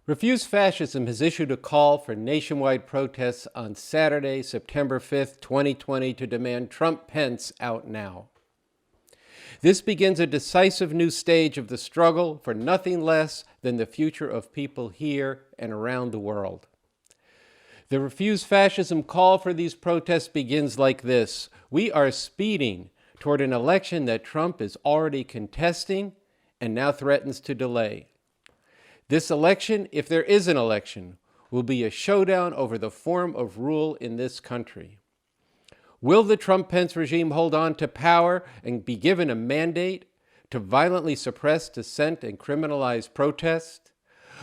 Refuse Fascism has issued a call for nationwide protests on Saturday, September 5th, 2020 to demand Trump-Pence out now. This begins a decisive new stage of the struggle for nothing less than the future of people here and around the world. The Refuse Fascism call for these protests begins like this: we are speeding toward an election that Trump is already contesting and now threatens to delay. This election, if there is an election, will be a showdown over the form of rule in this country. Will the Trump-Pence regime hold on to power and be given a mandate to violently suppress dissent and criminalize protest?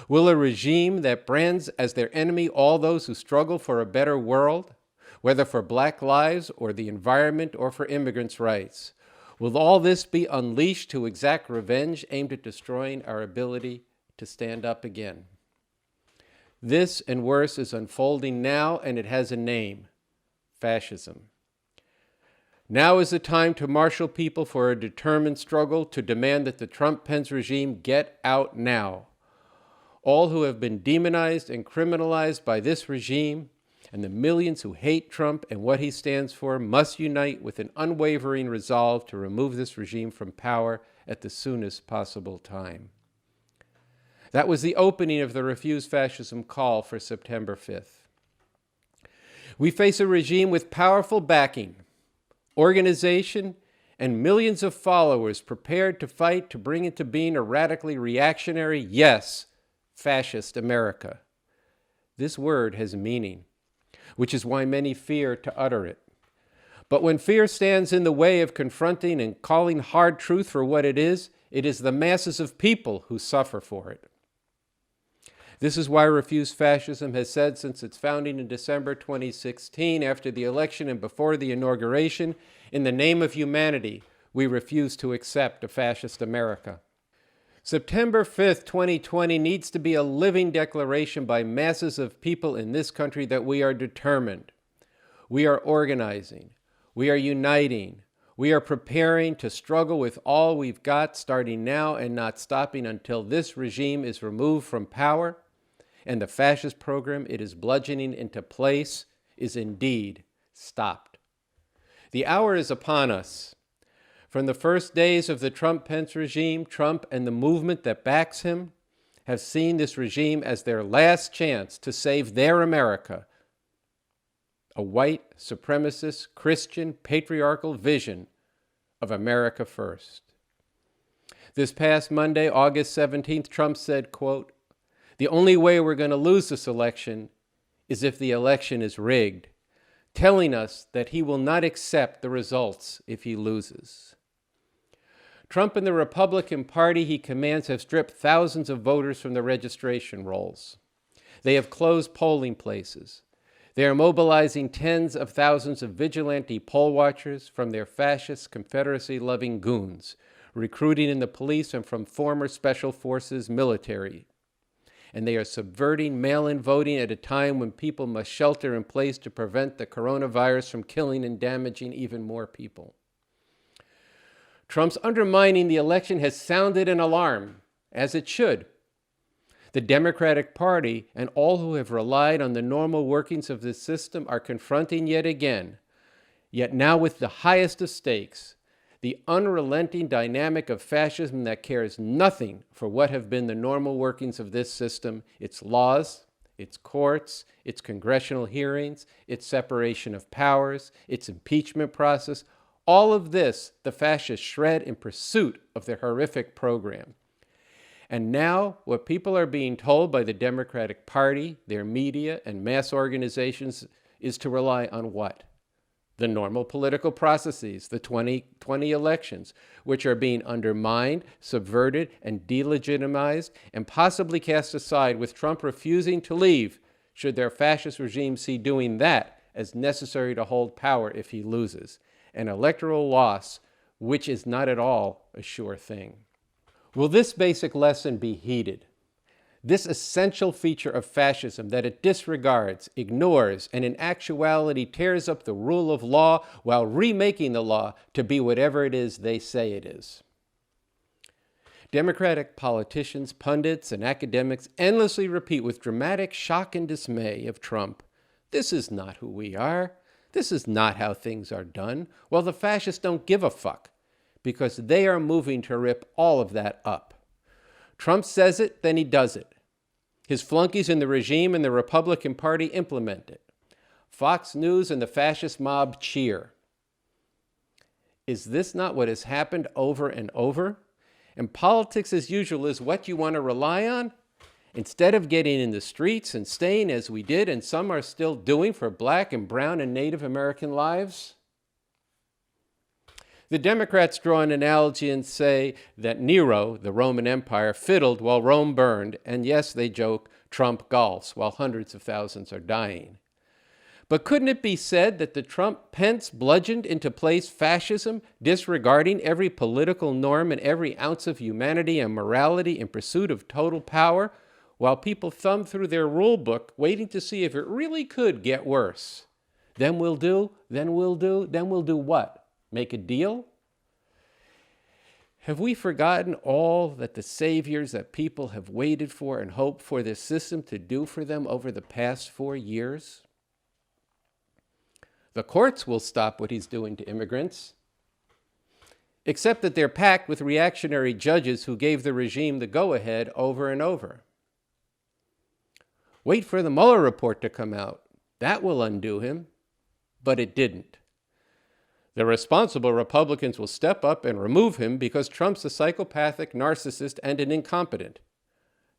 Will a regime that brands as their enemy all those who struggle for a better world, whether for Black lives or the environment or for immigrants' rights, will all this be unleashed to exact revenge aimed at destroying our ability to stand up again? This and worse is unfolding now, and it has a name: fascism. Now is the time to marshal people for a determined struggle to demand that the Trump-Pence regime get out now. All who have been demonized and criminalized by this regime and the millions who hate Trump and what he stands for must unite with an unwavering resolve to remove this regime from power at the soonest possible time. That was the opening of the Refuse Fascism call for September 5th. We face a regime with powerful backing, organization, and millions of followers prepared to fight to bring into being a radically reactionary, yes, fascist America. This word has meaning, which is why many fear to utter it. But when fear stands in the way of confronting and calling hard truth for what it is the masses of people who suffer for it. This is why Refuse Fascism has said since its founding in December 2016, after the election and before the inauguration, in the name of humanity, we refuse to accept a fascist America. September 5th, 2020 needs to be a living declaration by masses of people in this country that we are determined. We are organizing. We are uniting. We are preparing to struggle with all we've got, starting now and not stopping until this regime is removed from power and the fascist program it is bludgeoning into place is indeed stopped. The hour is upon us. From the first days of the Trump-Pence regime, Trump and the movement that backs him have seen this regime as their last chance to save their America, a white, supremacist, Christian, patriarchal vision of America first. This past Monday, August 17th, Trump said, quote, "The only way we're going to lose this election is if the election is rigged," telling us that he will not accept the results if he loses. Trump and the Republican Party he commands have stripped thousands of voters from the registration rolls. They have closed polling places. They are mobilizing tens of thousands of vigilante poll watchers from their fascist, Confederacy-loving goons, recruiting in the police and from former Special Forces military. And they are subverting mail-in voting at a time when people must shelter in place to prevent the coronavirus from killing and damaging even more people. Trump's undermining the election has sounded an alarm, as it should. The Democratic Party and all who have relied on the normal workings of this system are confronting yet again, yet now with the highest of stakes, the unrelenting dynamic of fascism that cares nothing for what have been the normal workings of this system, its laws, its courts, its congressional hearings, its separation of powers, its impeachment process. All of this, the fascists shred in pursuit of their horrific program. And now, what people are being told by the Democratic Party, their media, and mass organizations is to rely on what? The normal political processes, the 2020 elections, which are being undermined, subverted, and delegitimized, and possibly cast aside with Trump refusing to leave, should their fascist regime see doing that as necessary to hold power if he loses. An electoral loss, which is not at all a sure thing. Will this basic lesson be heeded? This essential feature of fascism that it disregards, ignores, and in actuality tears up the rule of law while remaking the law to be whatever it is they say it is. Democratic politicians, pundits, and academics endlessly repeat with dramatic shock and dismay of Trump, "This is not who we are. This is not how things are done." Well, the fascists don't give a fuck, because they are moving to rip all of that up. Trump says it, then he does it. His flunkies in the regime and the Republican Party implement it. Fox News and the fascist mob cheer. Is this not what has happened over and over? And politics as usual is what you want to rely on? Instead of getting in the streets and staying as we did, and some are still doing, for Black and brown and Native American lives? The Democrats draw an analogy and say that Nero, the Roman Empire, fiddled while Rome burned, and yes, they joke, Trump golfs while hundreds of thousands are dying. But couldn't it be said that the Trump-Pence bludgeoned into place fascism, disregarding every political norm and every ounce of humanity and morality in pursuit of total power, while people thumb through their rule book, waiting to see if it really could get worse? Then we'll do what? Make a deal? Have we forgotten all that the saviors that people have waited for and hoped for this system to do for them over the past 4 years? The courts will stop what he's doing to immigrants, except that they're packed with reactionary judges who gave the regime the go-ahead over and over. Wait for the Mueller report to come out. That will undo him. But it didn't. The responsible Republicans will step up and remove him because Trump's a psychopathic narcissist and an incompetent.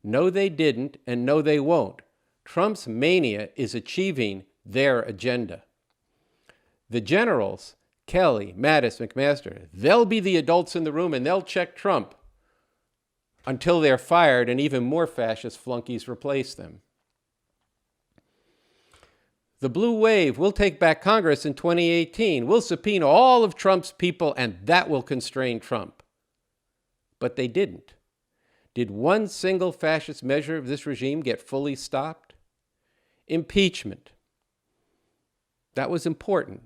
No, they didn't, and no, they won't. Trump's mania is achieving their agenda. The generals, Kelly, Mattis, McMaster, they'll be the adults in the room and they'll check Trump until they're fired and even more fascist flunkies replace them. The blue wave will take back Congress in 2018. We'll subpoena all of Trump's people and that will constrain Trump. But they didn't. Did one single fascist measure of this regime get fully stopped? Impeachment. That was important.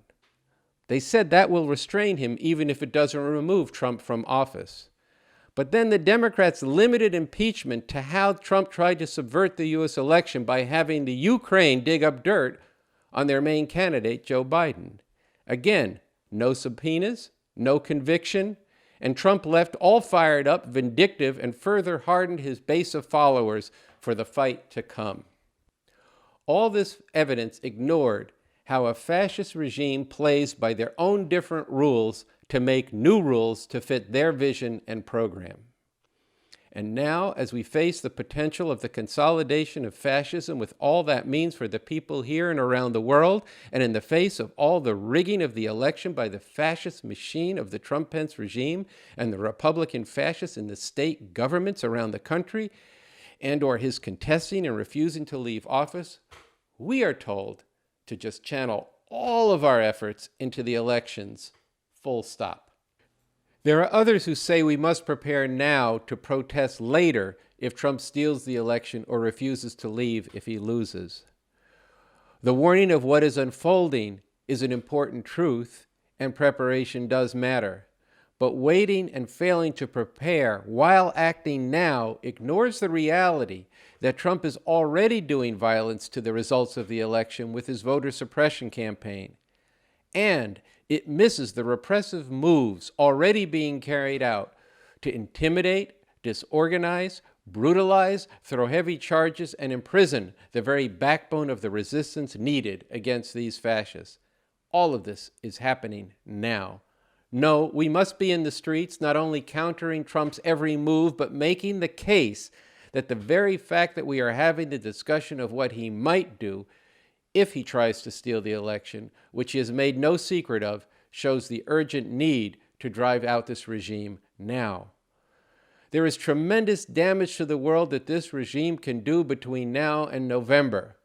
They said that will restrain him even if it doesn't remove Trump from office. But then the Democrats limited impeachment to how Trump tried to subvert the U.S. election by having the Ukraine dig up dirt on their main candidate, Joe Biden. Again, no subpoenas, no conviction, and Trump left all fired up, vindictive, and further hardened his base of followers for the fight to come. All this evidence ignored how a fascist regime plays by their own different rules to make new rules to fit their vision and program. And now, as we face the potential of the consolidation of fascism with all that means for the people here and around the world, and in the face of all the rigging of the election by the fascist machine of the TrumpPence regime and the Republican fascists in the state governments around the country, and or his contesting and refusing to leave office, we are told to just channel all of our efforts into the elections, full stop. There are others who say we must prepare now to protest later if Trump steals the election or refuses to leave if he loses. The warning of what is unfolding is an important truth, and preparation does matter. But waiting and failing to prepare while acting now ignores the reality that Trump is already doing violence to the results of the election with his voter suppression campaign. And it misses the repressive moves already being carried out to intimidate, disorganize, brutalize, throw heavy charges, and imprison the very backbone of the resistance needed against these fascists. All of this is happening now. No, we must be in the streets, not only countering Trump's every move, but making the case that the very fact that we are having the discussion of what he might do if he tries to steal the election, which he has made no secret of, shows the urgent need to drive out this regime now. There is tremendous damage to the world that this regime can do between now and November.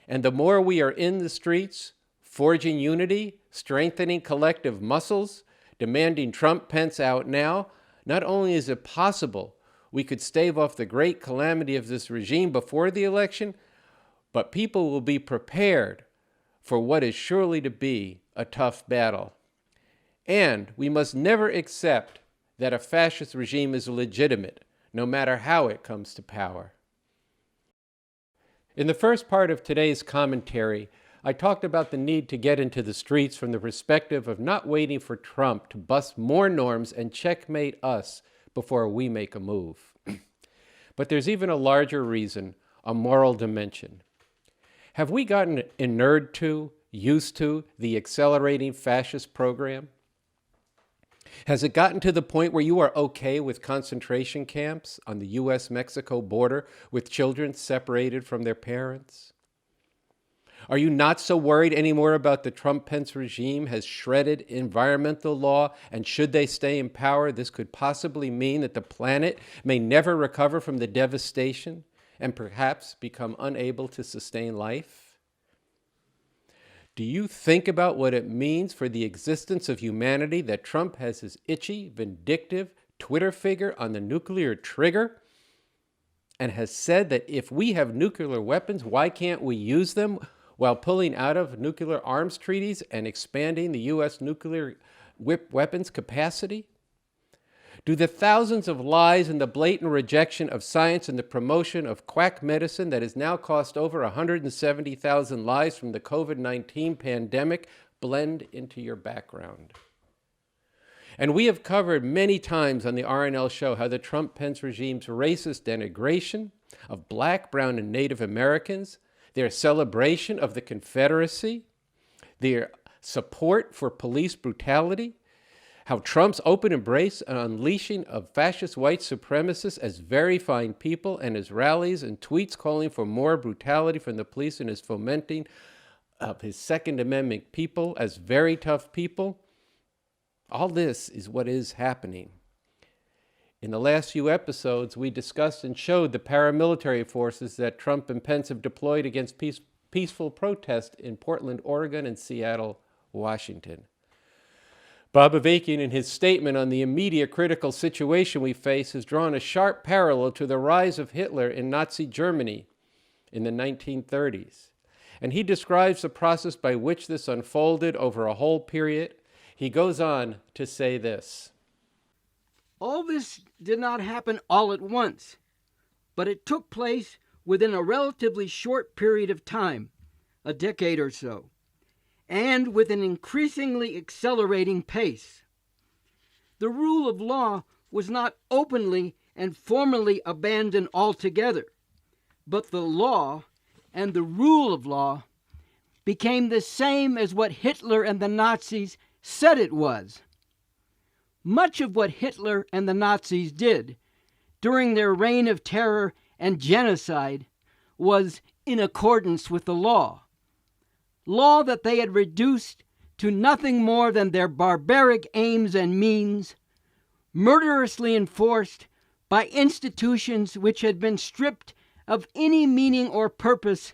And the more we are in the streets, forging unity, strengthening collective muscles, demanding Trump-Pence out now, not only is it possible we could stave off the great calamity of this regime before the election, but people will be prepared for what is surely to be a tough battle. And we must never accept that a fascist regime is legitimate, no matter how it comes to power. In the first part of today's commentary, I talked about the need to get into the streets from the perspective of not waiting for Trump to bust more norms and checkmate us before we make a move. But there's even a larger reason, a moral dimension. Have we gotten inured to, used to, the accelerating fascist program? Has it gotten to the point where you are okay with concentration camps on the U.S.-Mexico border with children separated from their parents? Are you not so worried anymore about the TrumpPence regime has shredded environmental law, and should they stay in power, this could possibly mean that the planet may never recover from the devastation and perhaps become unable to sustain life? Do you think about what it means for the existence of humanity that Trump has his itchy, vindictive Twitter figure on the nuclear trigger and has said that if we have nuclear weapons, why can't we use them, while pulling out of nuclear arms treaties and expanding the U.S. nuclear weapons capacity? Do the thousands of lies and the blatant rejection of science and the promotion of quack medicine that has now cost over 170,000 lives from the COVID-19 pandemic blend into your background? And we have covered many times on the RNL show how the Trump-Pence regime's racist denigration of Black, brown, and Native Americans, their celebration of the Confederacy, their support for police brutality, how Trump's open embrace and unleashing of fascist white supremacists as very fine people, and his rallies and tweets calling for more brutality from the police, and his fomenting of his Second Amendment people as very tough people. All this is what is happening. In the last few episodes, we discussed and showed the paramilitary forces that Trump and Pence have deployed against peaceful protest in Portland, Oregon, and Seattle, Washington. Bob Avakian, in his statement on the immediate critical situation we face, has drawn a sharp parallel to the rise of Hitler in Nazi Germany in the 1930s. And he describes the process by which this unfolded over a whole period. He goes on to say this. All this did not happen all at once, but it took place within a relatively short period of time, a decade or so, and with an increasingly accelerating pace. The rule of law was not openly and formally abandoned altogether, but the law and the rule of law became the same as what Hitler and the Nazis said it was. Much of what Hitler and the Nazis did during their reign of terror and genocide was in accordance with the law that they had reduced to nothing more than their barbaric aims and means, murderously enforced by institutions which had been stripped of any meaning or purpose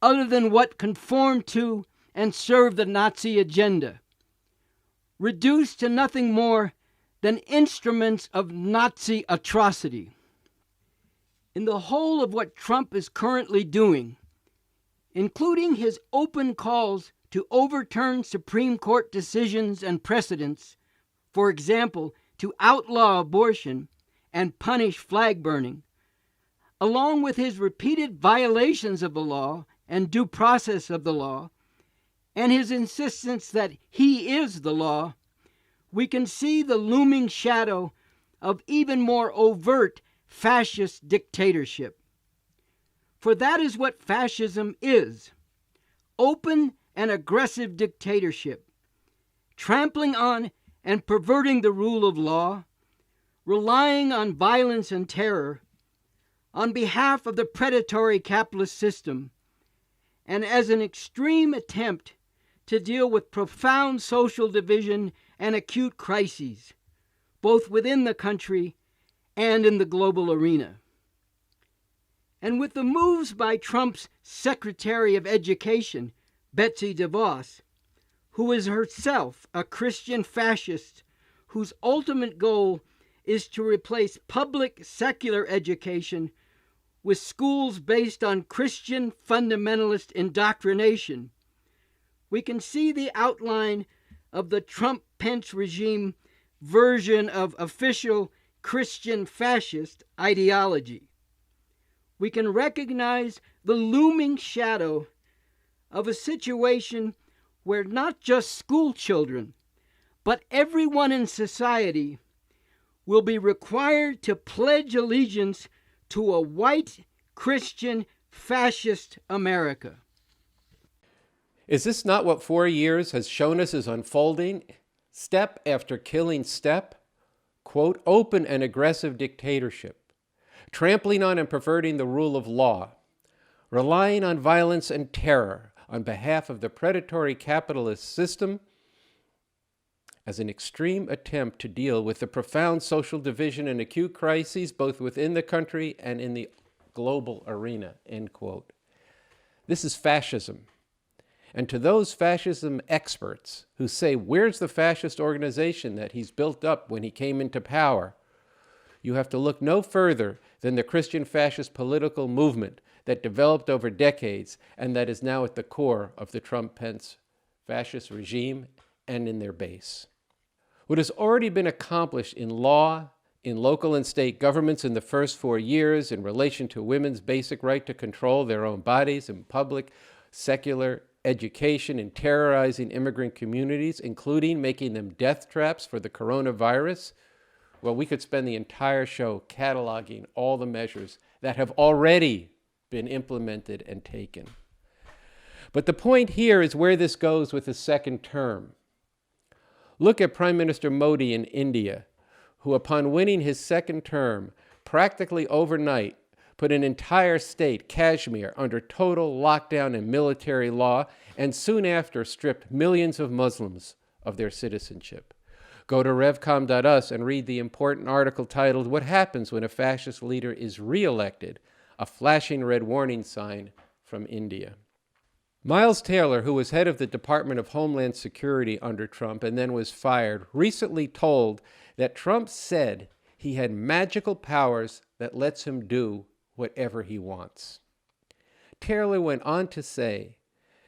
other than what conformed to and served the Nazi agenda, reduced to nothing more than instruments of Nazi atrocity. In the whole of what Trump is currently doing, including his open calls to overturn Supreme Court decisions and precedents, for example, to outlaw abortion and punish flag burning, along with his repeated violations of the law and due process of the law, and his insistence that he is the law, we can see the looming shadow of even more overt fascist dictatorship. For that is what fascism is: open and aggressive dictatorship, trampling on and perverting the rule of law, relying on violence and terror on behalf of the predatory capitalist system, and as an extreme attempt to deal with profound social division and acute crises, both within the country and in the global arena. And with the moves by Trump's Secretary of Education, Betsy DeVos, who is herself a Christian fascist whose ultimate goal is to replace public secular education with schools based on Christian fundamentalist indoctrination, we can see the outline of the Trump-Pence regime version of official Christian fascist ideology. We can recognize the looming shadow of a situation where not just school children, but everyone in society will be required to pledge allegiance to a white Christian fascist America. Is this not what 4 years has shown us is unfolding, step after killing step? Quote, open and aggressive dictatorship, trampling on and perverting the rule of law, relying on violence and terror on behalf of the predatory capitalist system as an extreme attempt to deal with the profound social division and acute crises both within the country and in the global arena, end quote. This is fascism. And to those fascism experts who say, where's the fascist organization that he's built up when he came into power? You have to look no further than the Christian fascist political movement that developed over decades and that is now at the core of the TrumpPence fascist regime and in their base. What has already been accomplished in law, in local and state governments in the first 4 years in relation to women's basic right to control their own bodies in public, secular education and terrorizing immigrant communities, including making them death traps for the coronavirus, well, we could spend the entire show cataloging all the measures that have already been implemented and taken. But the point here is where this goes with the second term. Look at Prime Minister Modi in India, who upon winning his second term, practically overnight, put an entire state, Kashmir, under total lockdown and military law, and soon after stripped millions of Muslims of their citizenship. Go to revcom.us and read the important article titled, What Happens When a Fascist Leader is Re-elected? A flashing red warning sign from India. Miles Taylor, who was head of the Department of Homeland Security under Trump and then was fired, recently told that Trump said he had magical powers that lets him do whatever he wants. Taylor went on to say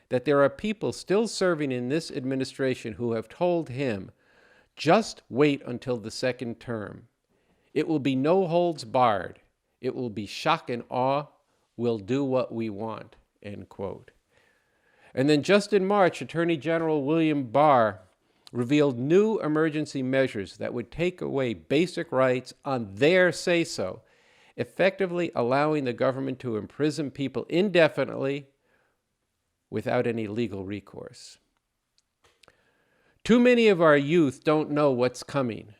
that there are people still serving in this administration who have told him, just wait until the second term. It will be no holds barred. It will be shock and awe. We'll do what we want, end quote. And then just in March, Attorney General William Barr revealed new emergency measures that would take away basic rights on their say-so, effectively allowing the government to imprison people indefinitely without any legal recourse. Too many of our youth don't know what's coming.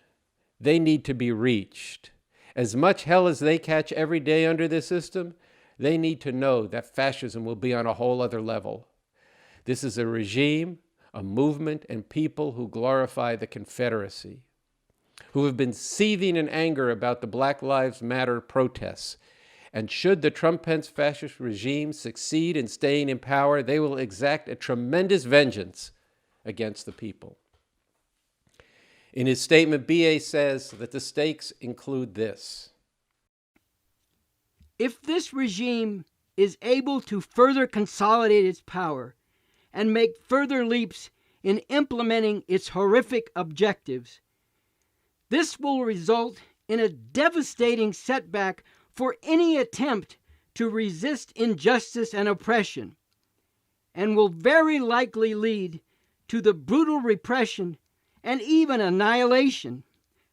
They need to be reached. As much hell as they catch every day under this system, they need to know that fascism will be on a whole other level. This is a regime, a movement, and people who glorify the Confederacy, who have been seething in anger about the Black Lives Matter protests. And should the TrumpPence fascist regime succeed in staying in power, they will exact a tremendous vengeance against the people. In his statement, BA says that the stakes include this. If this regime is able to further consolidate its power and make further leaps in implementing its horrific objectives, this will result in a devastating setback for any attempt to resist injustice and oppression, and will very likely lead to the brutal repression and even annihilation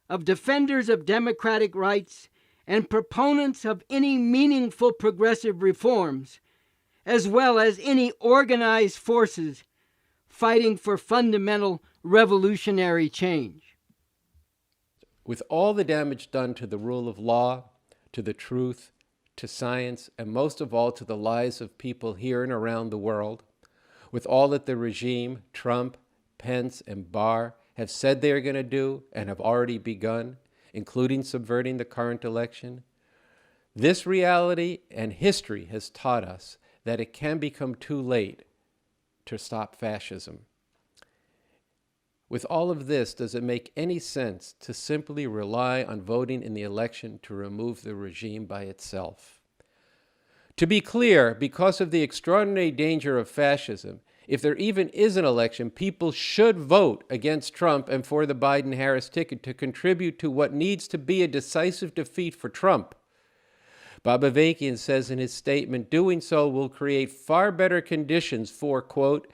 of defenders of democratic rights and proponents of any meaningful progressive reforms, as well as any organized forces fighting for fundamental revolutionary change. With all the damage done to the rule of law, to the truth, to science, and most of all to the lives of people here and around the world, with all that the regime, Trump, Pence, and Barr have said they are going to do and have already begun, including subverting the current election, this reality and history has taught us that it can become too late to stop fascism. With all of this, does it make any sense to simply rely on voting in the election to remove the regime by itself? To be clear, because of the extraordinary danger of fascism, if there even is an election, people should vote against Trump and for the Biden-Harris ticket to contribute to what needs to be a decisive defeat for Trump. Bob Avakian says in his statement, doing so will create far better conditions for, quote,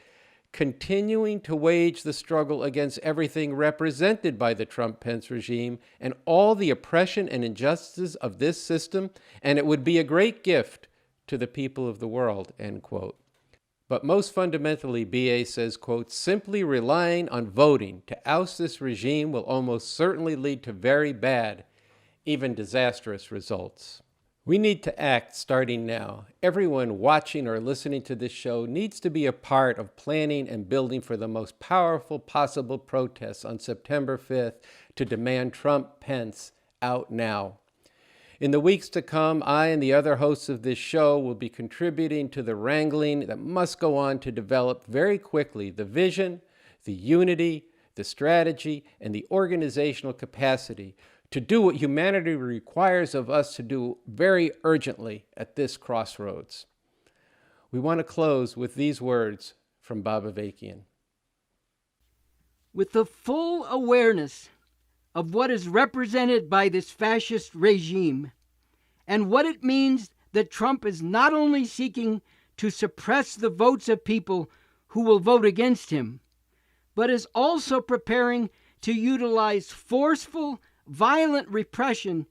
continuing to wage the struggle against everything represented by the Trump-Pence regime and all the oppression and injustices of this system, and it would be a great gift to the people of the world, end quote. But most fundamentally, BA says, quote, simply relying on voting to oust this regime will almost certainly lead to very bad, even disastrous results. We need to act starting now. Everyone watching or listening to this show needs to be a part of planning and building for the most powerful possible protests on September 5th to demand Trump-Pence out now. In the weeks to come, I and the other hosts of this show will be contributing to the wrangling that must go on to develop very quickly the vision, the unity, the strategy, and the organizational capacity to do what humanity requires of us to do very urgently at this crossroads. We want to close with these words from Bob Avakian. With the full awareness of what is represented by this fascist regime and what it means that Trump is not only seeking to suppress the votes of people who will vote against him, but is also preparing to utilize forceful, violent repression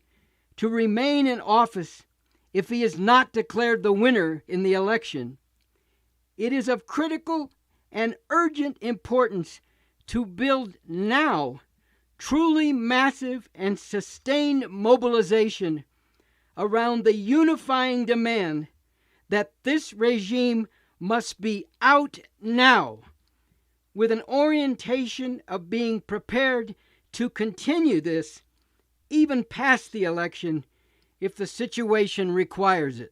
to remain in office if he is not declared the winner in the election. It is of critical and urgent importance to build now truly massive and sustained mobilization around the unifying demand that this regime must be out now, with an orientation of being prepared to continue this even past the election if the situation requires it.